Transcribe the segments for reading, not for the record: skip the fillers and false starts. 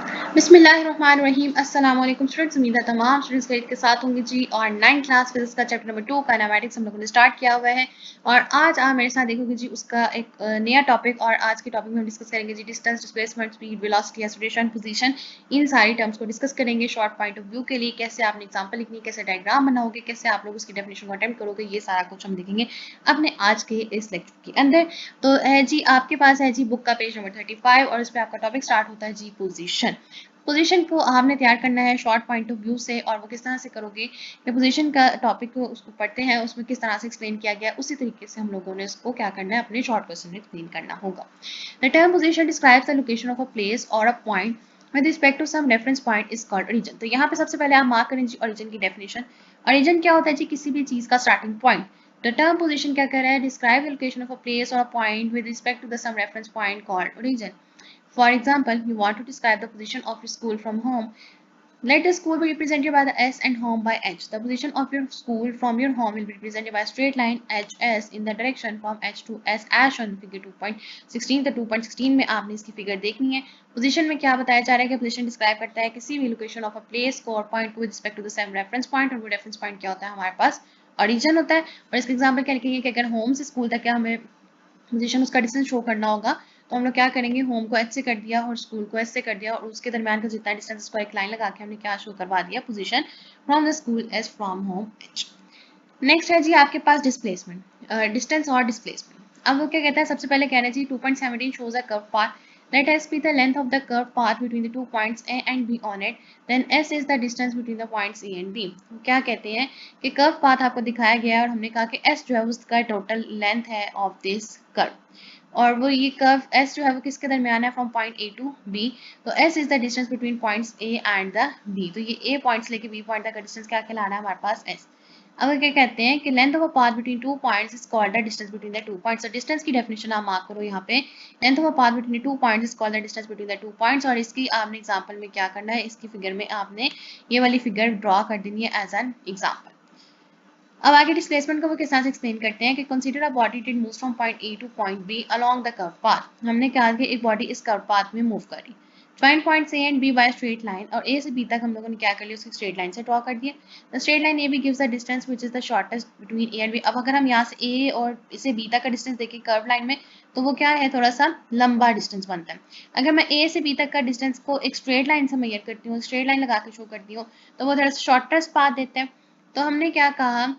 बिस्मिल्लाहिर्रहमानिर्रहीम। अस्सलाम वालेकुम स्टूडेंट्स, उम्मीद है तमाम स्टूडेंट्स खैरियत के साथ होंगे जी। और 9th क्लास फिजिक्स का चैप्टर नंबर 2 काइनेमेटिक्स हम लोगों ने स्टार्ट किया हुआ है और आज आप मेरे साथ देखोगे जी उसका एक नया टॉपिक। और आज के टॉपिक में हम डिस्कस करेंगे जी distance, displacement, speed, velocity, acceleration, position, इन सारी टर्म्स को डिस्कस करेंगे। शॉर्ट पॉइंट ऑफ व्यू के लिए कैसे आपने एग्जाम्पल लिखनी है, कैसे डायग्राम बनाओगे, कैसे आप लोग उसकी डेफिनेशन को अटेम्प्ट करोगे, ये सारा कुछ हम देखेंगे अपने आज के इस लेक्चर के अंदर। तो है जी आपके पास है जी बुक का पेज नंबर 35 और इस पर आपका टॉपिक स्टार्ट होता है जी पोजीशन। पोजीशन को आपने तैयार करना है शॉर्ट पॉइंट ऑफ व्यू से, और वो किस तरह से करोगे कि पोजीशन का टॉपिक को उसको पढ़ते हैं उसमें किस तरह से एक्सप्लेन किया गया है उसी तरीके से हम लोगों ने उसको क्या करना है अपने शॉर्ट क्वेश्चन में एक्सप्लेन करना होगा। The term position describes the location of a place और a point with respect to some reference point is called origin. तो यहाँ पे सबसे पहले आप मार्क करें जी ओरिजिन की डेफिनेशन। ओरिजिन क्या होता है जी? किसी भी चीज का starting point. The term position क्या कह रहा है? Describe the location of a place और a point with respect to the some reference point called origin. For example, you want to describe the position of your school from home. Let the school be represented by the S and home by H. The position of your school from your home will be represented by a straight line HS in the direction from H to S as shown in figure 2.16. तो 2.16 में आपने इसकी figure देखनी है। Position में क्या बताया जा रहा है कि पोजीशन डिस्क्राइब करता है किसी भी लोकेशन ऑफ अ प्लेस को और पॉइंट को with respect to the same reference point, और वो रेफरेंस पॉइंट क्या होता है हमारे पास? ओरिजिन होता है। और इसका एग्जाम्पल क्या लिखेंगे कि अगर होम से स्कूल तक क्या हमें पोजीशन उसका डिस्टेंस शो करना होगा तो हम लोग क्या करेंगे, होम को एच से कर दिया और स्कूल को एस से कर दिया और उसके दरमियान का जितना डिस्टेंस उसको एक लाइन लगा के हमने क्या शो करवा दिया, position from the school S from home H. Next है जी आपके पास डिस्प्लेसमेंट, डिस्टेंस और डिस्प्लेसमेंट। अब वो क्या कहता है, सबसे पहले कह रहे हैं जी 2.17 shows a curved path. Let S be the length of the curved path between the two points A and B on it. Then S is the distance between the points A and B. क्या कहते हैं कि curve path आपको दिखाया गया है और हमने कहा कि S जो है उसका टोटल लेंथ है ऑफ दिस कर्व, और वो ये कर्व S जो है वो किसके दरमियान है, from point A to B। तो S is the distance between points A and the B। तो ये A पॉइंट्स लेके B पॉइंट तक का डिस्टेंस क्या कहलाना है हमारे पास? S। अब क्या कहते हैं कि length of a path between two points is called the distance between the two points. तो डिस्टेंस की डेफिनेशन आप मार्क करो यहाँ पे। Length of a path between two points is called the distance between the two points, और इसकी आपने example में क्या करना है, इसकी फिगर में आपने ये वाली फिगर ड्रॉ कर देनी है एज एन एग्जांपल। अब आगे डिस्प्लेसमेंट को वो किस तरह से एक्सप्लेन करते हैं कि consider a body did move from point A to point B along the curve path. हमने कहा कि एक बॉडी इस कर्व पाथ में मूव कर रही, join points A and B by straight line, और ए से बी तक हम लोगों ने क्या कर लिया, उसकी स्ट्रेट लाइन से ड्रॉ कर दिया। The straight line A B gives the distance which is the shortest between A and B. अब अगर हम यहाँ से ए और इसे बी तक का डिस्टेंस देखें कर्व लाइन में, तो वो क्या है, थोड़ा सा लंबा डिस्टेंस बनता है। अगर मैं ए से बी तक का डिस्टेंस को एक स्ट्रेट लाइन से मेजर करती हूँ, स्ट्रेट लाइन लगा के शो करती हूँ, तो वो थोड़ा सा शॉर्टेस्ट पाथ देते हैं। तो हमने क्या कहा,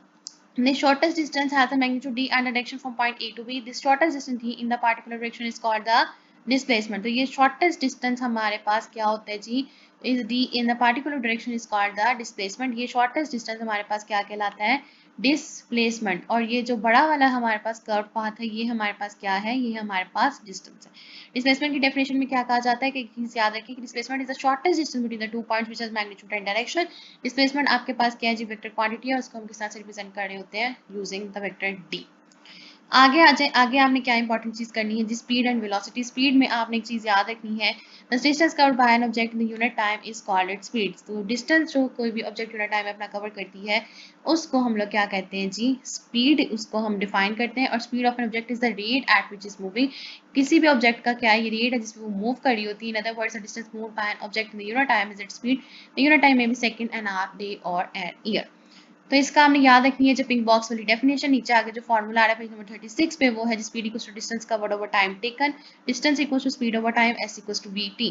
the shortest distance has a magnitude d and a direction from point A to B. This shortest distance d in the particular direction is called the displacement. तो ये shortest distance हमारे पास क्या होता है जी, is d in the particular direction is called the displacement. ये shortest distance हमारे पास क्या कहलाता है, डिस्प्लेसमेंट। और ये जो बड़ा वाला हमारे पास कर्व पाथ है, ये हमारे पास क्या है, ये हमारे पास डिस्टेंस है। डिस्प्लेसमेंट की डेफिनेशन में क्या कहा जाता है कि चीज याद रखिए कि displacement is the shortest distance between the two points which has magnitude and direction. Displacement आपके पास क्या है जी, वेक्टर क्वांटिटी है, उसको हम किस तरह से रिप्रेजेंट कर रहे होते हैं, यूजिंग द वेक्टर डी। आगे आ जाए, आगे आपने क्या इंपॉर्टेंट चीज करनी है जी, स्पीड एंड वेलोसिटी। स्पीड में आपने एक चीज याद रखनी है, the distance covered by an object in the unit time is called its speed. तो डिस्टेंस जो कोई भी ऑब्जेक्ट यूनिट टाइम में अपना कवर करती है उसको हम लोग क्या कहते हैं जी, स्पीड, उसको हम डिफाइन करते हैं। और speed of an object is the rate at which is moving. किसी भी ऑब्जेक्ट का क्या ये रेट है जिसमें वो मूव कर रही होती है। In other words, the distance moved by an object in the unit time is its speed. The unit time में भी सेकंड, एन आवर, डे और एन ईयर। तो इसका हमने याद रखनी है जो पिंक बॉक्स वाली डेफिनेशन। नीचे आगे जो फॉर्मूला आ रहा है पेज नंबर 36 पे, वो है speed equals to distance covered over time taken. Distance equals to speed over time, s equals to vt।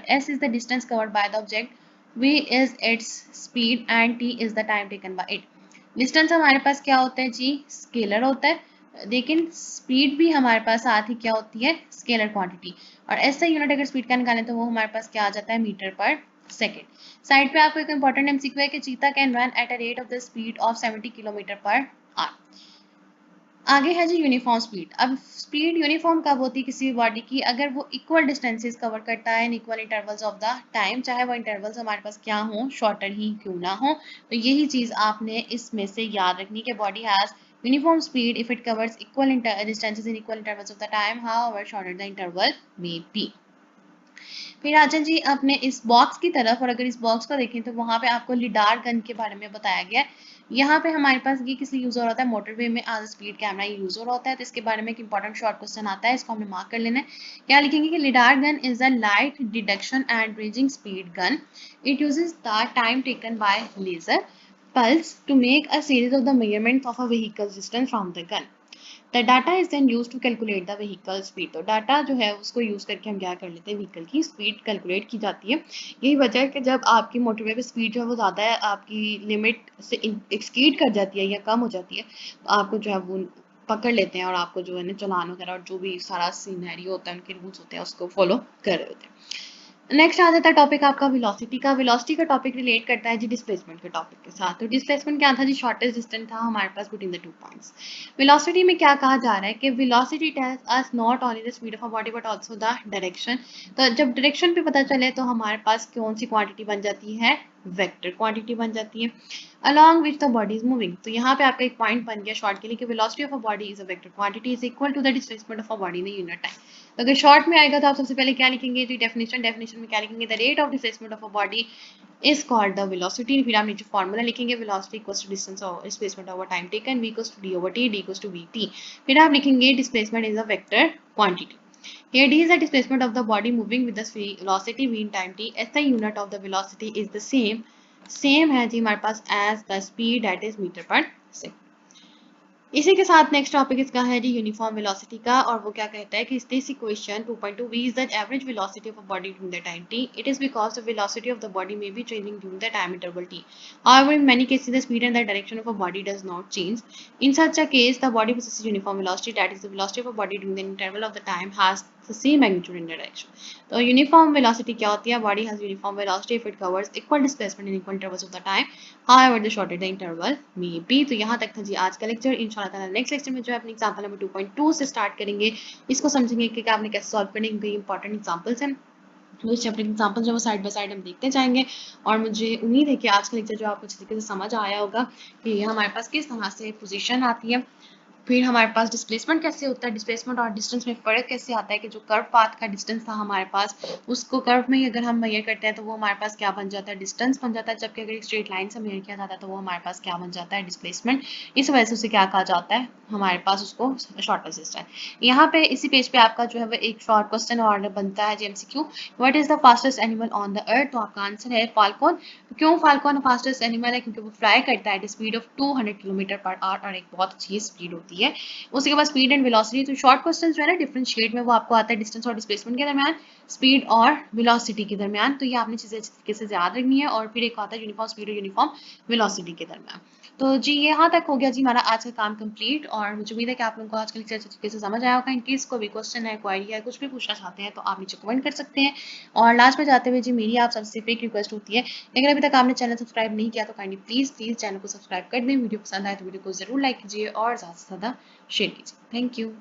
s is the distance covered by the object, v is its speed and t is the time taken by it। Distance हमारे पास क्या होता है जी, scalar होता है, लेकिन speed भी हमारे पास साथ ही क्या होती है, स्केलर क्वांटिटी। और ऐसा यूनिट अगर स्पीड का निकालें तो वो हमारे पास क्या आ जाता है, मीटर पर सेकेंड। साइड पे आपको एक इंपॉर्टेंट एमसीक्यू है कि चीता can run at a rate of the speed of 70 kilometre पर आवर। आगे है जी यूनिफॉर्म स्पीड। अब स्पीड यूनिफॉर्म कब होती है किसी भी बॉडी की, अगर वो इक्वल डिस्टेंसेस कवर करता है in equal intervals of the time, चाहे वो इंटरवल्स हमारे पास क्या हो, शॉर्टर ही क्यों ना हो। तो यही चीज आपने इसमें से याद रखनी कि body has uniform speed if it covers equal distances in equal intervals of the time, however shorter the interval may be. फिर आचन जी अपने इस बॉक्स की तरफ, और अगर इस बॉक्स को देखें तो वहां पे आपको लिडार गन के बारे में बताया गया है यहाँ पे हमारे पास ये किस लिए यूज हो रहा होता है, मोटरवे में एज स्पीड कैमरा यूज हो रहा होता है। तो इसके बारे में एक इंपॉर्टेंट शॉर्ट क्वेश्चन आता है, इसको हमने मार्क कर लेना है। क्या लिखेंगे कि lidar gun is a light detection and ranging speed gun. It uses the time taken by laser pulse to make a series of the measurements of a vehicle's distance from the gun. The data is then used to calculate the vehicle speed. तो data जो है उसको use करके हम क्या कर लेते हैं, व्हीकल की स्पीड कैलकुलेट की जाती है। यही वजह है कि जब आपकी मोटरवे पे स्पीड जो है वो ज़्यादा है, आपकी लिमिट से एक्ससीड कर जाती है या कम हो जाती है, तो आपको जो है वो पकड़ लेते हैं और आपको जो है ना चालान वगैरह और जो भी सारा सीनैरियो होता है, उनके रूल्स होते हैं, उसको फॉलो कर रहे होते हैं। नेक्स्ट आ जाता है टॉपिक आपका वेलोसिटी का। वेलोसिटी का टॉपिक रिलेट करता है जी डिस्प्लेसमेंट के टॉपिक के साथ। तो डिस्प्लेसमेंट क्या था जी, शॉर्टेस्ट डिस्टेंस था हमारे पास बिटवीन द 2 पॉइंट्स। वेलोसिटी में क्या कहा जा रहा है कि velocity tells us not only the speed of a body but also the direction. तो जब डायरेक्शन पे पता चले तो हमारे पास कौन सी क्वांटिटी बन जाती है, वेक्टर क्वांटिटी बन जाती है, along which the body is moving। तो यहाँ पे आपका एक पॉइंट बन गया शॉर्ट के लिए कि velocity of a body is a vector quantity is equal to the displacement of a body in a unit time। तो अगर शॉर्ट में आएगा तो आप सबसे पहले क्या लिखेंगे जी, डेफिनेशन में क्या लिखेंगे, the rate of displacement of a body is called the velocity। फिर आप नीचे फॉर्मूला लिखेंगे, velocity equals to distance or displacement over time taken, v equals to d over t, d equals to vt। फिर आप लिखेंगे displacement is a vector quantity। Here d is the displacement of the body moving with the velocity v in time t, as the unit of the velocity is the same है जी हमारे पास as the speed, that is metre पर second. इसी के साथ next topic इसका है जी यूनिफॉर्म वेलोसिटी का, और वो क्या कहता है कि this equation 2.2 v is the average velocity of a body during the time t। It is because the velocity of the body may be changing during the time interval t। However, in many cases the speed and the direction of a body does not change। In such a case, the body possesses uniform velocity, that is the velocity of a body during the interval of the time has the same magnitude and direction। तो uniform velocity क्या होती है, body has uniform velocity if it covers equal displacement in equal intervals of the time, however the shorter the interval may be. तो यहाँ तक था जी आज का लेक्चर। इंशाल्लाह ताला नेक्स्ट लेक्चर में जो है अपनी एग्जांपल नंबर 2.2 से स्टार्ट करेंगे। इसको समझेंगे कि आपने कैसे सॉल्व करने के इंपॉर्टेंट एग्जांपल्स हैं, वो चैप्टर एग्जांपल जो वो साइड बाय साइड हम देखते जाएंगे। और मुझे उम्मीद है कि आज का लेक्चर जो आपको अच्छे तरीके से समझ आया होगा कि हमारे पास किस तरह से पोजीशन आती है, फिर हमारे पास डिस्प्लेसमेंट कैसे होता है, डिस्प्लेसमेंट और डिस्टेंस में फ़र्क कैसे आता है कि जो कर्व पाथ का डिस्टेंस था हमारे पास, उसको कर्व में ही अगर हम मेजर करते हैं तो वो हमारे पास क्या बन जाता है, डिस्टेंस बन जाता है। जबकि अगर एक स्ट्रेट लाइन से मेजर किया जाता है तो वो हमारे पास क्या बन जाता है, डिस्प्लेसमेंट। इस वजह से उसे क्या कहा जाता है, हमारे पास उसको शॉर्टेस्ट डिस्टेंस। यहाँ पे इसी पेज पे आपका जो है वो एक शॉर्ट क्वेश्चन और बनता है MCQ, what is the fastest animal on the earth. तो आपका आंसर है फाल्कन। तो क्यों फाल्कन फास्टेस्ट एनिमल है, क्योंकि वो फ्लाई करता है एट स्पीड ऑफ 200 किलोमीटर पर आवर, और एक बहुत अच्छी स्पीड होती है। उसके बाद स्पीड एंड वेलोसिटी। तो शॉर्ट क्वेश्चन जो है ना डिफरेंशिएट में वो आपको आता है डिस्टेंस और डिस्प्लेसमेंट के दरमियान, स्पीड और वेलोसिटी के दरमियान। तो ये आपने चीजें अच्छे तरीके से याद रखनी है। और फिर एक आता है यूनिफॉर्म स्पीड और यूनिफॉर्म वेलोसिटी के दरमियान। तो जी यहाँ तक हो गया जी हमारा आज का काम कंप्लीट। और मुझे उम्मीद है कि आप लोगों को आज का लेक्चर अच्छे तरीके से समझ आया होगा। इनकेस कोई भी क्वेश्चन है, क्वारी है, कुछ भी पूछना चाहते हैं तो आप नीचे कमेंट कर सकते हैं। और लास्ट में जाते हुए जी मेरी आप सबसे एक रिक्वेस्ट होती है, अगर अभी तक आपने चैनल सब्सक्राइब नहीं किया तो काइंडली प्लीज चैनल को सब्सक्राइब कर दें। वीडियो पसंद आए तो वीडियो को जरूर लाइक कीजिए और ज़्यादा से ज़्यादा शेयर कीजिए। Thank you.